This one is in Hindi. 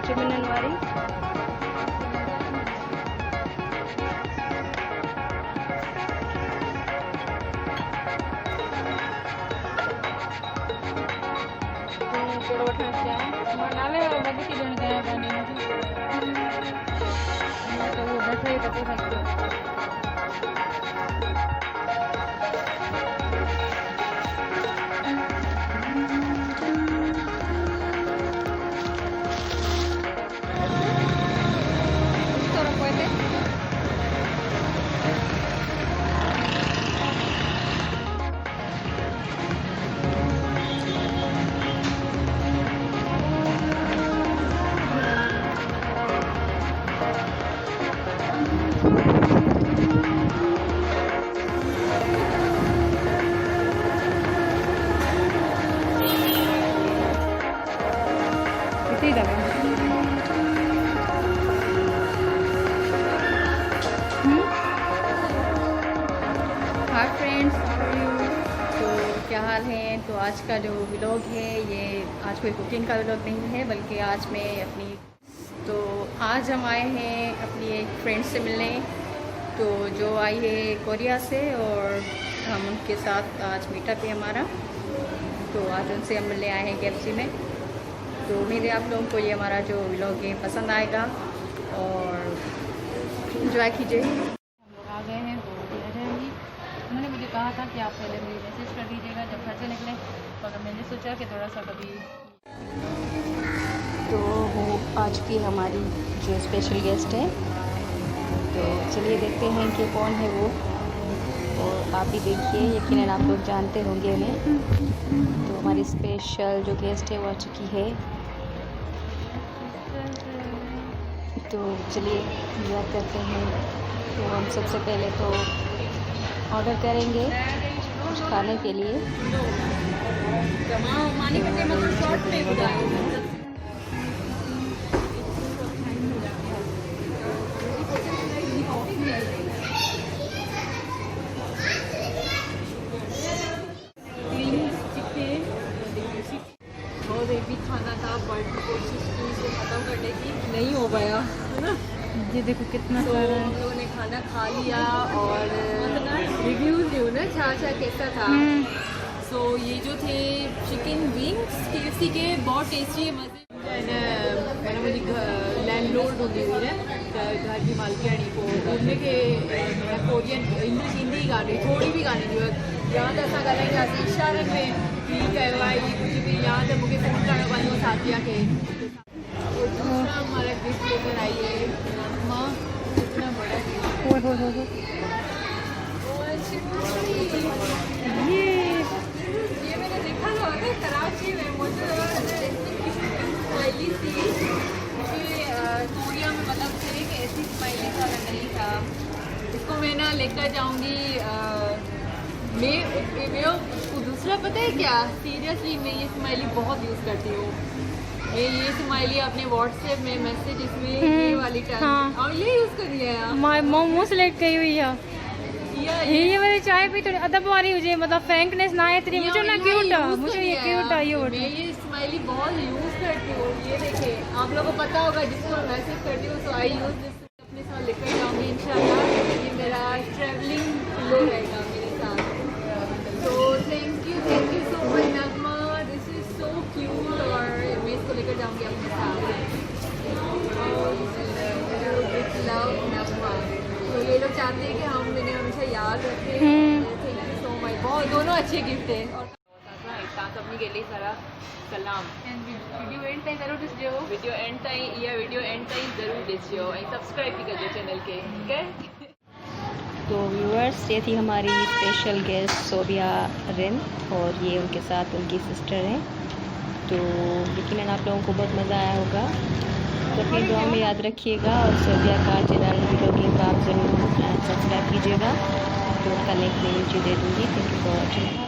चिमनन वारी। हाय फ्रेंड्स, तो क्या हाल है। तो आज का जो व्लॉग है ये आज कोई कुकिंग का व्लॉग नहीं है, बल्कि आज मैं आज हम आए हैं अपनी एक फ्रेंड से मिलने, तो जो आई है कोरिया से, और हम उनके साथ आज मीटअप है हमारा। तो आज उनसे हम मिलने आए हैं KFC में। तो उम्मीद है आप लोगों को ये हमारा जो व्लॉग है पसंद आएगा और एंजॉय कीजिए। हम लोग आ गए हैं, वो ले जाएंगी। उन्होंने मुझे कहा था कि आप पहले मुझे मैसेज कर दीजिएगा जब घर से निकलें, मगर मैंने सोचा कि थोड़ा सा कभी। तो वो आज की हमारी जो स्पेशल गेस्ट है, तो चलिए देखते हैं कि कौन है वो। और आप भी देखिए, यकीनन आप लोग जानते होंगे उन्हें। तो हमारी स्पेशल जो गेस्ट है वो आ चुकी है। तो चलिए इंजॉय करते हैं। तो हम सबसे पहले तो ऑर्डर करेंगे कुछ खाने के लिए। और एक भी खाना था, बट कोशिश की इसे ख़त्म करने की, नहीं हो पाया, है ना। ये देखो कितना तो हम लोगों ने खाना खा लिया और रिव्यूज़ दूँ ना अच्छा कैसा था। सो ये जो थे चिकन विंग्स KFC के, बहुत टेस्टी है, मज़े। मैंने मुझे लैंडलॉर्ड होती हुई है घर की मालकियानी को बोलने के कोरियन इंग्लिश हिंदी गाने थोड़ी भी गाने दी यहाँ तक असा ॻाल्हाईंदा असीं इशारनि में ही कयो आहे, कुछ भी यहाँ तक मूंखे फ़ोन करणो पवंदो साथिया खे। और दूसरा हमारा गिफ्ट लेकर आई है माँ, इतना बड़ा गिफ्ट। ये मैंने देखा था कराची में, मुझे स्माइली थी कि कोरिया में मतलब थे कि ऐसी स्माइली का नहीं था। इसको मैं ना लेकर जाऊँगी। मैं उसको दूसरा पता है क्या, सीरियसली मैं ये स्माइली बहुत यूज़ करती हूँ। मैं ये स्माइली अपने व्हाट्सएप में मैसेजेस में ये वाली टाइम और ये यूज़ कर लिया है। मोमो सेलेक्ट कई हुई है ये वाली चाय भी थोड़ी अदब वाली हुई, मतलब फ्रैंकनेस ना है तेरी। मुझे ना क्यूट है, मुझे ये क्यूट है। ये मैं ये स्माइली बहुत यूज़ करती हूँ। ये देखिए, आप लोगों को पता होगा जिसको मैसेज करती हूँ, सो आई यूज़ दिस। अपने साथ लेकर जाऊँगी इंशाल्लाह। ये मेरा ट्रैवलिंग लो रहेगा मेरे साथ। तो thank you so much Nagma, this is so cute. और मैं इसको लेकर जाऊँगी अपने साथ। लव नगमा। तो ये लोग चाहते हैं कि हम मैंने हमेशा याद रखें। थैंक यू सो मच, बहुत दोनों अच्छे गिफ्ट है। और सभी के लिए सारा सलाम। वीडियो एंड ताईं ज़रूर ॾिसिजो, वीडियो एंड ताईं ज़रूर ॾिसिजो ऐं सब्सक्राइब भी कजो चैनल के, ठीक है। तो व्यूअर्स, ये थी हमारी स्पेशल गेस्ट सोबिया रिन, और ये उनके साथ उनकी सिस्टर हैं। तो यकीनन आप लोगों को बहुत मज़ा आया होगा। तो अपनी दुआ में याद रखिएगा, और सोबिया का चैनल व्लॉगिंग का आप ज़रूर सब्सक्राइब कीजिएगा। तो उसका लिंक मैं नीचे दे दूँगी। Thank you for watching.